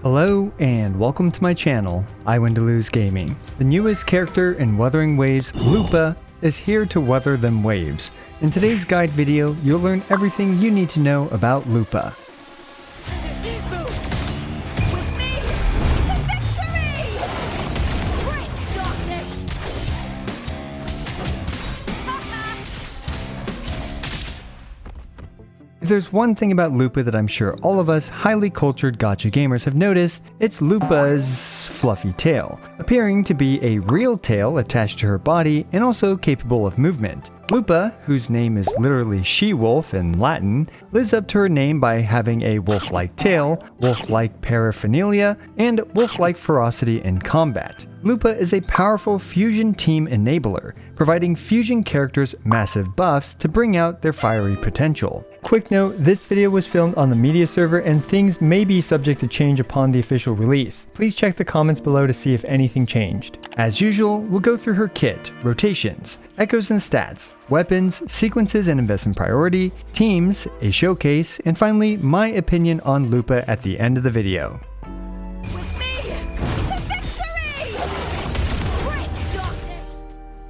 Hello and welcome to my channel, I Win to Lose Gaming. The newest character in Wuthering Waves, Lupa, is here to weather them waves. In today's guide video, you'll learn everything you need to know about Lupa. If there's one thing about Lupa that I'm sure all of us highly cultured gacha gamers have noticed, it's Lupa's fluffy tail, appearing to be a real tail attached to her body and also capable of movement. Lupa, whose name is literally she-wolf in Latin, lives up to her name by having a wolf-like tail, wolf-like paraphernalia, and wolf-like ferocity in combat. Lupa is a powerful fusion team enabler, providing fusion characters massive buffs to bring out their fiery potential. Quick note, this video was filmed on the media server and things may be subject to change upon the official release. Please check the comments below to see if anything changed. As usual, we'll go through her kit, rotations, echoes and stats, weapons, sequences and investment priority, teams, a showcase, and finally, my opinion on Lupa at the end of the video.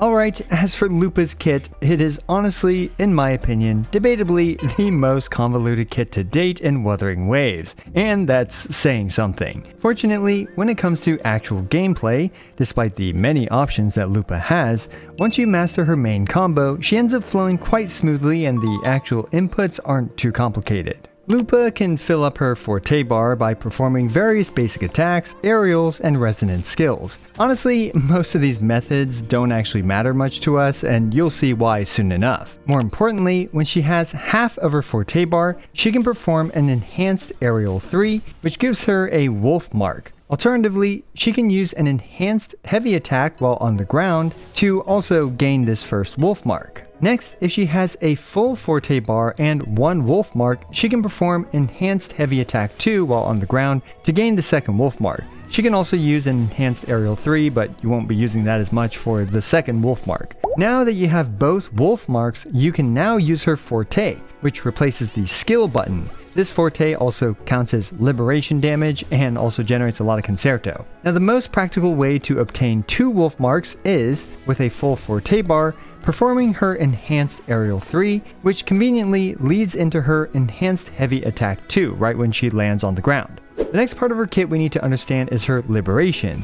Alright, as for Lupa's kit, it is honestly, in my opinion, debatably the most convoluted kit to date in Wuthering Waves, and that's saying something. Fortunately, when it comes to actual gameplay, despite the many options that Lupa has, once you master her main combo, she ends up flowing quite smoothly and the actual inputs aren't too complicated. Lupa can fill up her forte bar by performing various basic attacks, aerials, and resonance skills. Honestly, most of these methods don't actually matter much to us, and you'll see why soon enough. More importantly, when she has half of her forte bar, she can perform an enhanced aerial 3, which gives her a wolf mark. Alternatively, she can use an enhanced heavy attack while on the ground to also gain this first wolf mark. Next, if she has a full forte bar and one wolf mark, she can perform enhanced heavy attack 2 while on the ground to gain the second wolf mark. She can also use an enhanced aerial 3, but you won't be using that as much for the second wolf mark. Now that you have both wolf marks, you can now use her forte, which replaces the skill button. This forte also counts as liberation damage and also generates a lot of concerto. Now the most practical way to obtain 2 wolf marks is, with a full forte bar, performing her enhanced aerial 3, which conveniently leads into her enhanced heavy attack 2 right when she lands on the ground. The next part of her kit we need to understand is her liberation.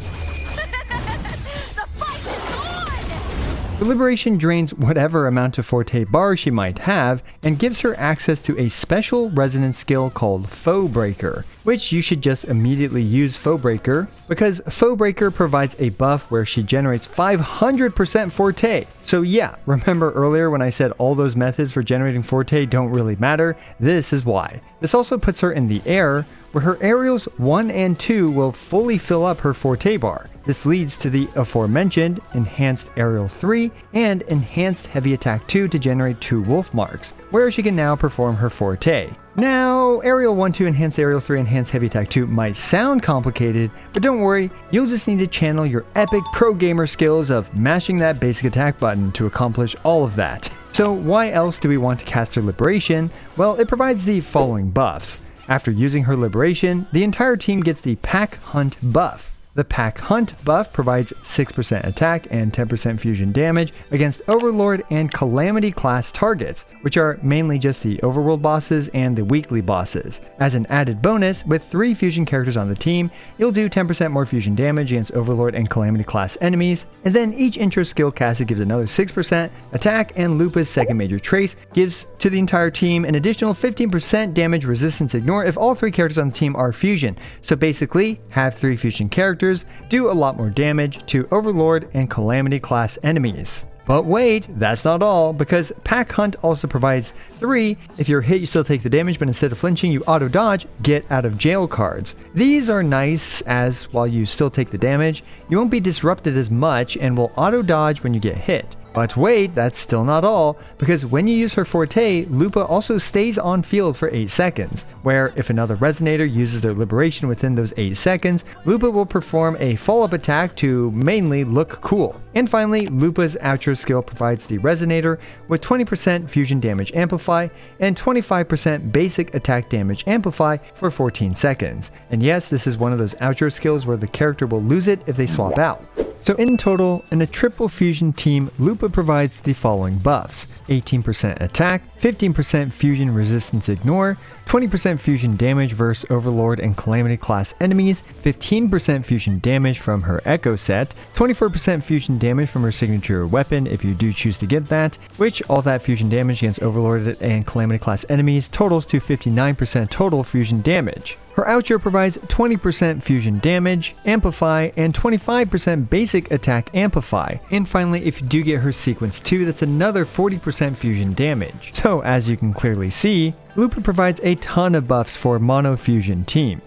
The liberation drains whatever amount of forte bar she might have and gives her access to a special resonance skill called Foe Breaker, which you should just immediately use Foe Breaker because Foe Breaker provides a buff where she generates 500% forte. So yeah, remember earlier when I said all those methods for generating forte don't really matter? This is why. This also puts her in the air, where her aerials 1 and 2 will fully fill up her forte bar. This leads to the aforementioned enhanced aerial 3 and enhanced heavy attack 2 to generate 2 wolf marks, where she can now perform her forte. Now, aerial 1, 2, enhanced aerial 3, enhanced heavy attack 2 might sound complicated, but don't worry, you'll just need to channel your epic pro gamer skills of mashing that basic attack button to accomplish all of that. So why else do we want to cast her liberation? Well, it provides the following buffs. After using her liberation, the entire team gets the Pack Hunt buff. The Pack Hunt buff provides 6% attack and 10% fusion damage against Overlord and Calamity class targets, which are mainly just the overworld bosses and the weekly bosses. As an added bonus, with 3 fusion characters on the team, you'll do 10% more fusion damage against Overlord and Calamity class enemies, and then each intro skill casted gives another 6% attack, and Lupa's second major trace gives to the entire team an additional 15% damage resistance ignore if all 3 characters on the team are fusion. So basically, have 3 fusion characters do a lot more damage to Overlord and Calamity class enemies. But wait, that's not all, because Pack Hunt also provides 3, if you're hit you still take the damage, but instead of flinching you auto dodge, get out of jail cards. These are nice as while you still take the damage, you won't be disrupted as much and will auto dodge when you get hit. But wait, that's still not all, because when you use her forte, Lupa also stays on field for 8 seconds, where if another resonator uses their liberation within those 8 seconds, Lupa will perform a follow-up attack to mainly look cool. And finally, Lupa's outro skill provides the resonator with 20% fusion damage amplify and 25% basic attack damage amplify for 14 seconds. And yes, this is one of those outro skills where the character will lose it if they swap out. So in total, in a triple fusion team, Lupa provides the following buffs: 18% attack, 15% fusion resistance ignore, 20% fusion damage versus Overlord and Calamity class enemies, 15% fusion damage from her Echo set, 24% fusion damage from her signature weapon if you do choose to get that, which all that fusion damage against Overlord and Calamity class enemies totals to 59% total fusion damage. Her outro provides 20% fusion damage, amplify, and 25% basic attack amplify. And finally, if you do get her sequence 2, that's another 40% fusion damage. So as you can clearly see, Lupa provides a ton of buffs for mono fusion team.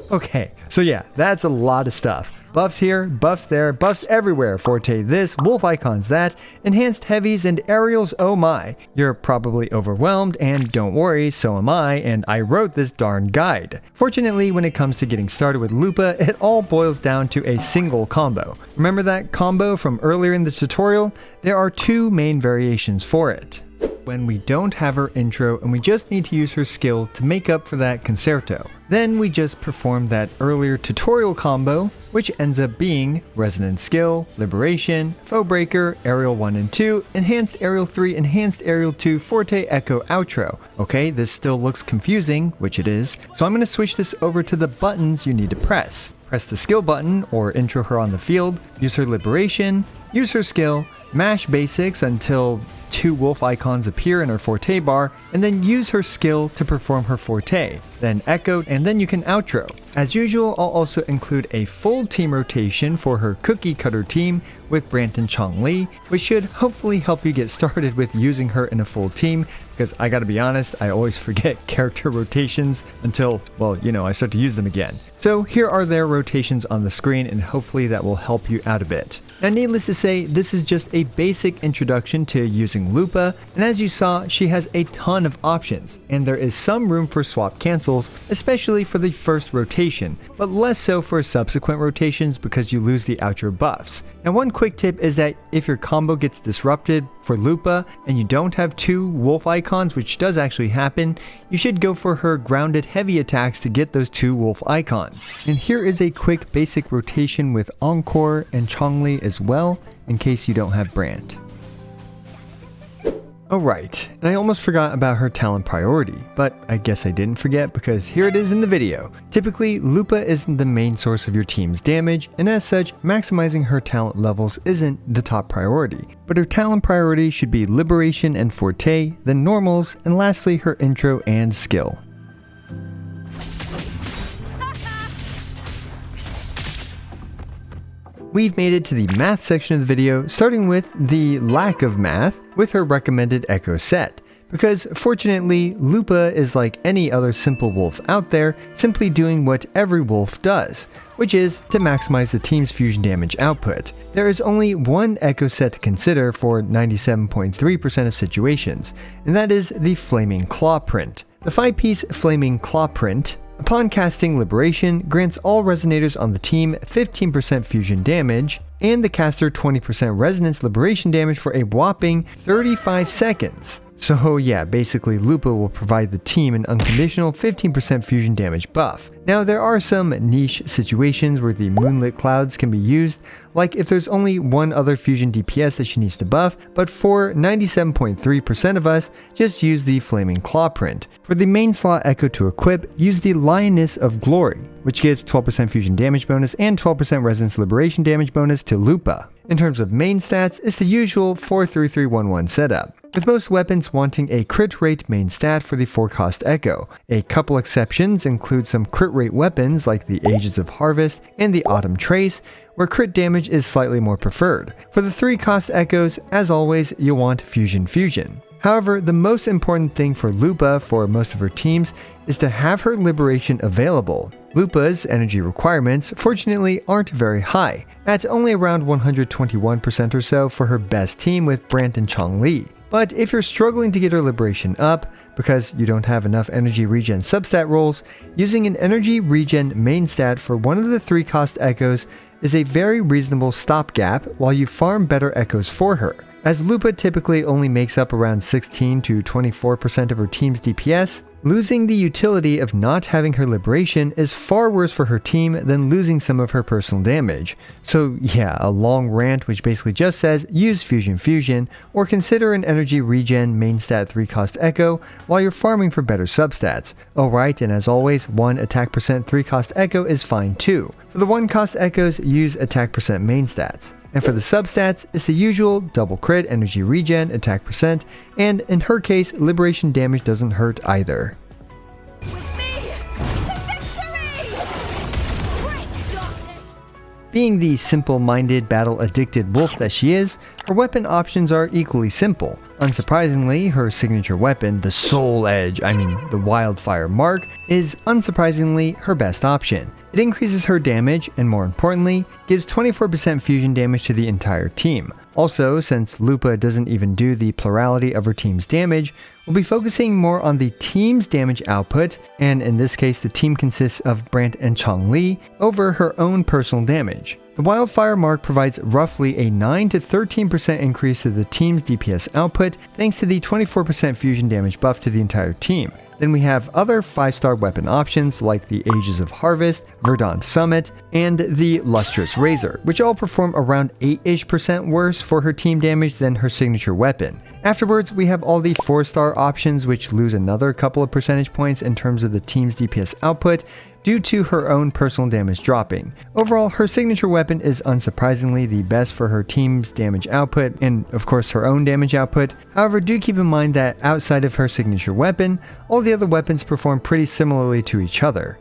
Okay, so yeah, that's a lot of stuff. Buffs here, buffs there, buffs everywhere, forte this, wolf icons that, enhanced heavies and aerials, oh my. You're probably overwhelmed, and don't worry, so am I, and I wrote this darn guide. Fortunately, when it comes to getting started with Lupa, it all boils down to a single combo. Remember that combo from earlier in the tutorial? There are 2 main variations for it. When we don't have her intro and we just need to use her skill to make up for that concerto. Then we just perform that earlier tutorial combo, which ends up being Resonant Skill, Liberation, Foe Breaker, Aerial 1 and 2, Enhanced Aerial 3, Enhanced Aerial 2, Forte Echo Outro. Okay, this still looks confusing, which it is, so I'm going to switch this over to the buttons you need to press. Press the skill button, or intro her on the field, use her liberation, use her skill, mash basics until 2 wolf icons appear in her forte bar, and then use her skill to perform her forte, then echo, and then you can outro. As usual, I'll also include a full team rotation for her cookie cutter team with Branton Chong Lee, which should hopefully help you get started with using her in a full team, because I gotta be honest, I always forget character rotations until, well, I start to use them again. So here are their rotations on the screen, and hopefully that will help you out a bit. Now needless to say, this is just a basic introduction to using Lupa, and as you saw, she has a ton of options, and there is some room for swap cancels, especially for the first rotation, but less so for subsequent rotations because you lose the outro buffs. And one quick tip is that if your combo gets disrupted for Lupa and you don't have 2 wolf icons, which does actually happen, you should go for her grounded heavy attacks to get those 2 wolf icons. And here is a quick basic rotation with Encore and Chongli as well, in case you don't have Brand. Alright, and I almost forgot about her talent priority, but I guess I didn't forget because here it is in the video. Typically, Lupa isn't the main source of your team's damage, and as such, maximizing her talent levels isn't the top priority. But her talent priority should be Liberation and Forte, then Normals, and lastly her intro and skill. We've made it to the math section of the video, starting with the lack of math with her recommended Echo set. Because fortunately, Lupa is like any other simple wolf out there, simply doing what every wolf does, which is to maximize the team's fusion damage output. There is only one Echo set to consider for 97.3% of situations, and that is the Flaming Claw print. The 5-piece Flaming Claw print, upon casting Liberation, grants all resonators on the team 15% fusion damage, and the caster 20% resonance liberation damage for a whopping 35 seconds. So yeah, basically Lupa will provide the team an unconditional 15% fusion damage buff. Now there are some niche situations where the Moonlit Clouds can be used, like if there's only one other fusion DPS that she needs to buff, but for 97.3% of us, just use the Flaming Claw print. For the main slot Echo to equip, use the Lioness of Glory, which gives 12% fusion damage bonus and 12% resonance liberation damage bonus to Lupa. In terms of main stats, it's the usual 4-3-3-1-1 setup, with most weapons wanting a crit rate main stat for the 4-cost Echo. A couple exceptions include some crit rate weapons like the Ages of Harvest and the Autumn Trace, where crit damage is slightly more preferred. For the 3-cost Echoes, as always, you'll want Fusion. However, the most important thing for Lupa for most of her teams is to have her liberation available. Lupa's energy requirements, fortunately, aren't very high, at only around 121% or so for her best team with Brant and Changli. But if you're struggling to get her liberation up, because you don't have enough energy regen substat rolls, using an energy regen main stat for one of the 3 cost echoes is a very reasonable stopgap while you farm better echoes for her. As Lupa typically only makes up around 16 to 24% of her team's DPS, losing the utility of not having her liberation is far worse for her team than losing some of her personal damage. So yeah, a long rant which basically just says use Fusion, or consider an energy regen main stat 3 cost echo while you're farming for better substats. Oh right, and as always, 1 attack percent 3 cost echo is fine too. For the 1 cost echoes, use attack percent main stats. And for the substats, it's the usual double crit, energy regen, attack percent, and in her case, liberation damage doesn't hurt either. Being the simple-minded, battle-addicted wolf that she is, her weapon options are equally simple. Unsurprisingly, her signature weapon, the Soul Edge, the Wildfire Mark, is unsurprisingly her best option. It increases her damage, and more importantly, gives 24% fusion damage to the entire team. Also, since Lupa doesn't even do the plurality of her team's damage, we'll be focusing more on the team's damage output, and in this case the team consists of Brant and Changli, over her own personal damage. The Wildfire Mark provides roughly a 9 to 13% increase to the team's DPS output thanks to the 24% fusion damage buff to the entire team. Then we have other 5-star weapon options like the Ages of Harvest, Verdant Summit, and the Lustrous Razor, which all perform around 8% worse for her team damage than her signature weapon. Afterwards, we have all the 4-star options which lose another couple of percentage points in terms of the team's DPS output due to her own personal damage dropping. Overall, her signature weapon is unsurprisingly the best for her team's damage output and of course her own damage output. However, do keep in mind that outside of her signature weapon, all the other weapons perform pretty similarly to each other.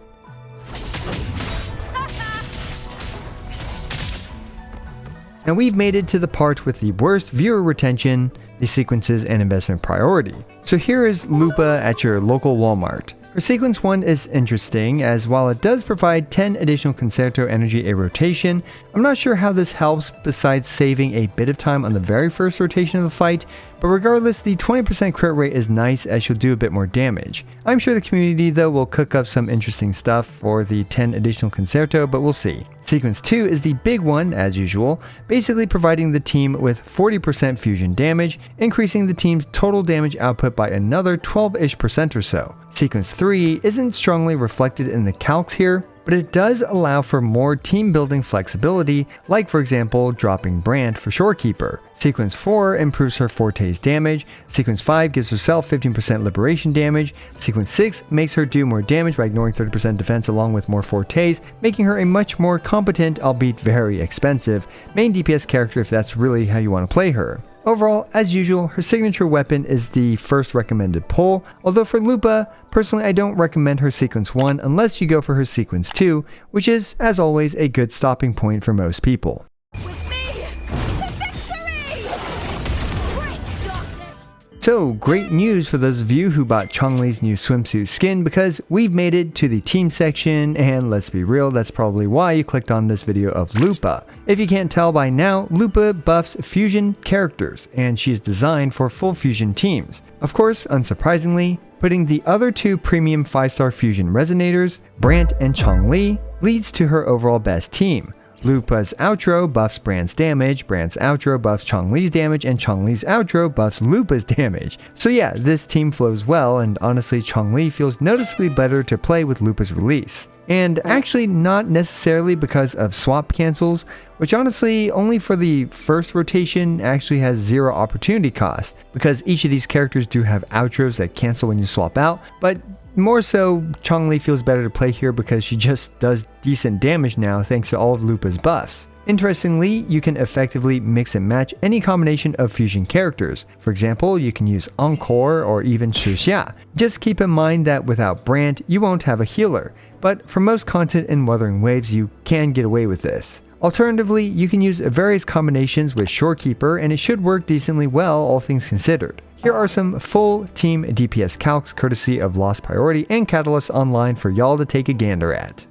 Now we've made it to the part with the worst viewer retention, the sequences, and investment priority. So here is Lupa at your local Walmart. Her sequence 1 is interesting, as while it does provide 10 additional Concerto energy a rotation, I'm not sure how this helps besides saving a bit of time on the very first rotation of the fight, but regardless, the 20% crit rate is nice as she'll do a bit more damage. I'm sure the community though will cook up some interesting stuff for the 10 additional Concerto, but we'll see. Sequence 2 is the big one, as usual, basically providing the team with 40% fusion damage, increasing the team's total damage output by another 12-ish% or so. Sequence 3 isn't strongly reflected in the calcs here, but it does allow for more team building flexibility, like for example dropping Brant for Shorekeeper. Sequence 4 improves her Forte's damage, Sequence 5 gives herself 15% liberation damage, Sequence 6 makes her do more damage by ignoring 30% defense along with more Fortes, making her a much more competent, albeit very expensive, main DPS character if that's really how you want to play her. Overall, as usual, her signature weapon is the first recommended pull, although for Lupa, personally I don't recommend her Sequence 1 unless you go for her Sequence 2, which is, as always, a good stopping point for most people. So, great news for those of you who bought Changli's new swimsuit skin because we've made it to the team section, and let's be real, that's probably why you clicked on this video of Lupa. If you can't tell by now, Lupa buffs fusion characters, and she's designed for full fusion teams. Of course, unsurprisingly, putting the other 2 premium 5-star fusion resonators, Brant and Changli, leads to her overall best team. Lupa's outro buffs Brant's damage, Brant's outro buffs Changli's damage, and Changli's outro buffs Lupa's damage. So yeah, this team flows well, and honestly Changli feels noticeably better to play with Lupa's release. And actually not necessarily because of swap cancels, which honestly only for the first rotation actually has 0 opportunity cost, because each of these characters do have outros that cancel when you swap out, but more so, Changli feels better to play here because she just does decent damage now thanks to all of Lupa's buffs. Interestingly, you can effectively mix and match any combination of fusion characters. For example, you can use Encore or even Shixia. Just keep in mind that without Brant, you won't have a healer, but for most content in Wuthering Waves, you can get away with this. Alternatively, you can use various combinations with Shorekeeper and it should work decently well, all things considered. Here are some full team DPS calcs courtesy of Lost Priority and Catalyst Online for y'all to take a gander at.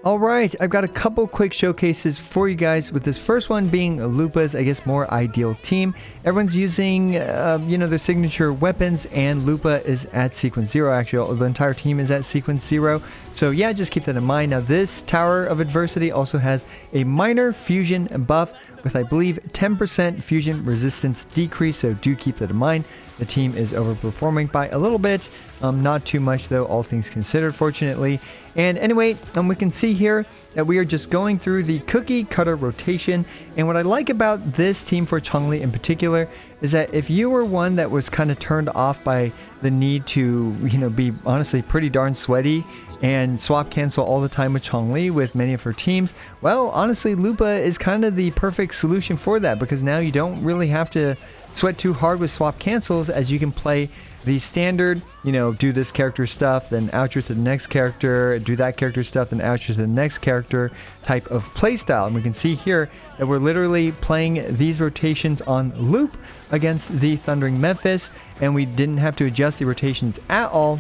Alright, I've got a couple quick showcases for you guys, with this first one being Lupa's, I guess, more ideal team. Everyone's using, their signature weapons, and Lupa is at sequence 0, actually. The entire team is at sequence 0. So yeah, just keep that in mind. Now this Tower of Adversity also has a minor fusion buff with, I believe, 10% fusion resistance decrease, so do keep that in mind. The team is overperforming by a little bit, not too much though, all things considered, fortunately. And anyway, we can see here that we are just going through the cookie cutter rotation. And what I like about this team for Chong-Li in particular is that if you were one that was kind of turned off by the need to, be honestly pretty darn sweaty and swap cancel all the time with Chong-Li with many of her teams, well, honestly, Lupa is kind of the perfect solution for that, because now you don't really have to sweat too hard with swap cancels, as you can play the standard, do this character stuff, then outro to the next character, do that character stuff, then outro to the next character type of playstyle. And we can see here that we're literally playing these rotations on loop against the Thundering Memphis, and we didn't have to adjust the rotations at all.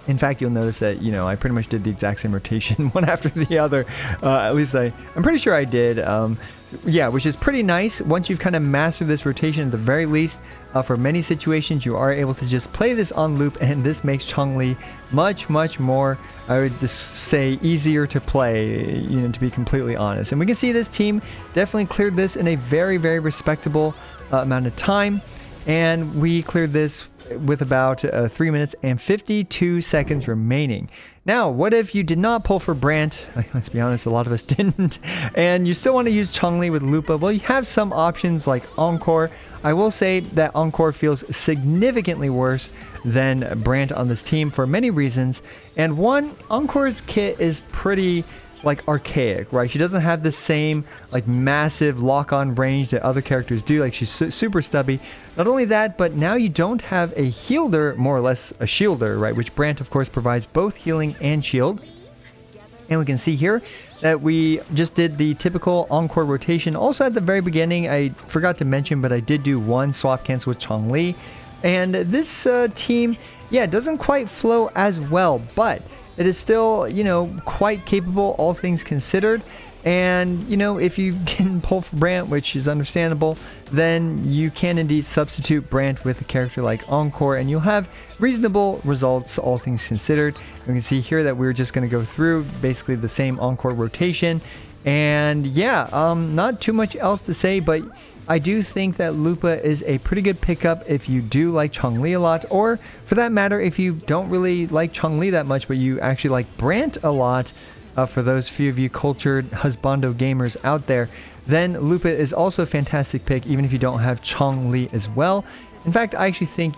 In fact, you'll notice that, I pretty much did the exact same rotation one after the other. At least I'm pretty sure I did. Yeah, which is pretty nice. Once you've kind of mastered this rotation, at the very least, for many situations, you are able to just play this on loop, and this makes Chong-Li much, much more, I would just say, easier to play, to be completely honest. And we can see this team definitely cleared this in a very, very respectable amount of time. And we cleared this with about 3 minutes and 52 seconds remaining. Now, what if you did not pull for Brant? Let's be honest, a lot of us didn't. And you still want to use Chong-Li with Lupa? Well, you have some options like Encore. I will say that Encore feels significantly worse than Brant on this team for many reasons. And one, Encore's kit is pretty archaic, right? She doesn't have the same massive lock-on range that other characters do. She's super stubby. Not only that, but now you don't have a healer, more or less a shielder, right? Which Brant, of course, provides both healing and shield. And we can see here that we just did the typical Encore rotation. Also at the very beginning, I forgot to mention, but I did do one swap cancel with Chong-Li. And this team, yeah, doesn't quite flow as well, but it is still, quite capable, all things considered. And, if you didn't pull for Brant, which is understandable, then you can indeed substitute Brant with a character like Encore, and you'll have reasonable results, all things considered. We can see here that we're just going to go through basically the same Encore rotation. And yeah, not too much else to say, but I do think that Lupa is a pretty good pickup if you do like Chong-Li a lot, or for that matter, if you don't really like Chong-Li that much, but you actually like Brant a lot. For those few of you cultured husbando gamers out there, then Lupa is also a fantastic pick, even if you don't have Chong-Li as well. In fact, I actually think,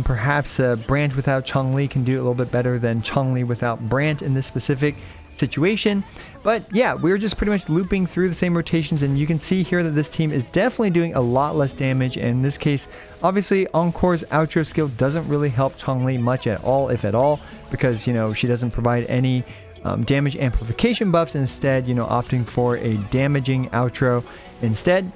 perhaps Brant without Chong-Li can do a little bit better than Chong-Li without Brant in this specific situation. But yeah, we're just pretty much looping through the same rotations, and you can see here that this team is definitely doing a lot less damage. And in this case, obviously Encore's outro skill doesn't really help Chong-Li much at all, if at all, because she doesn't provide any damage amplification buffs, instead opting for a damaging outro instead.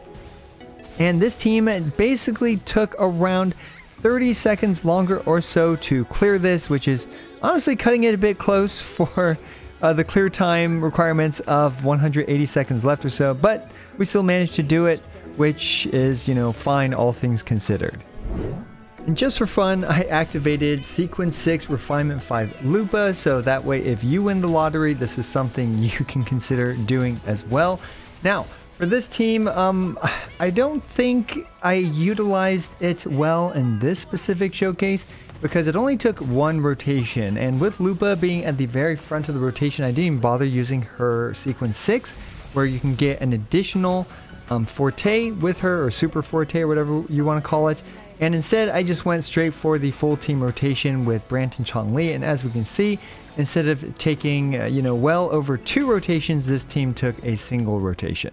And this team basically took around 30 seconds longer or so to clear this, which is honestly cutting it a bit close for the clear time requirements of 180 seconds left or so, but we still managed to do it, which is fine, all things considered. And just for fun, I activated Sequence 6 Refinement 5 Lupa, so that way if you win the lottery, this is something you can consider doing as well. Now, for this team, I don't think I utilized it well in this specific showcase, because it only took one rotation, and with Lupa being at the very front of the rotation, I didn't even bother using her Sequence 6, where you can get an additional forte with her, or super forte, or whatever you want to call it. And instead, I just went straight for the full team rotation with Brant and Chong-Li. And as we can see, instead of taking, well over 2 rotations, this team took a single rotation.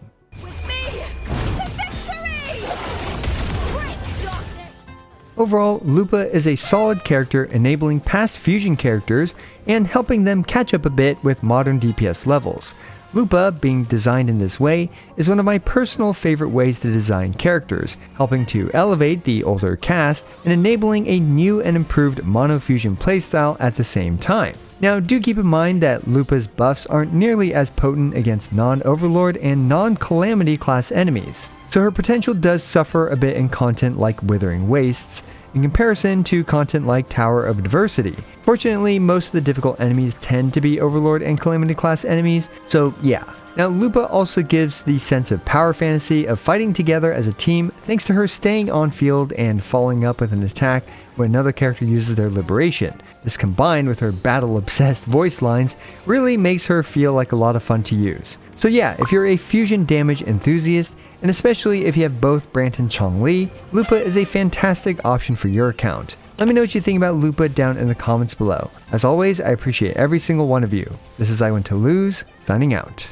Overall, Lupa is a solid character enabling past fusion characters and helping them catch up a bit with modern DPS levels. Lupa, being designed in this way, is one of my personal favorite ways to design characters, helping to elevate the older cast and enabling a new and improved monofusion playstyle at the same time. Now, do keep in mind that Lupa's buffs aren't nearly as potent against non-Overlord and non-Calamity class enemies, so her potential does suffer a bit in content like Wuthering Wastes, in comparison to content like Tower of Adversity. Fortunately, most of the difficult enemies tend to be Overlord and Calamity class enemies, so yeah. Now, Lupa also gives the sense of power fantasy of fighting together as a team thanks to her staying on field and following up with an attack when another character uses their liberation. This, combined with her battle-obsessed voice lines, really makes her feel like a lot of fun to use. So yeah, if you're a fusion damage enthusiast, and especially if you have both Brant and Chong-Li, Lupa is a fantastic option for your account. Let me know what you think about Lupa down in the comments below. As always, I appreciate every single one of you. This is I Want to Lose, signing out.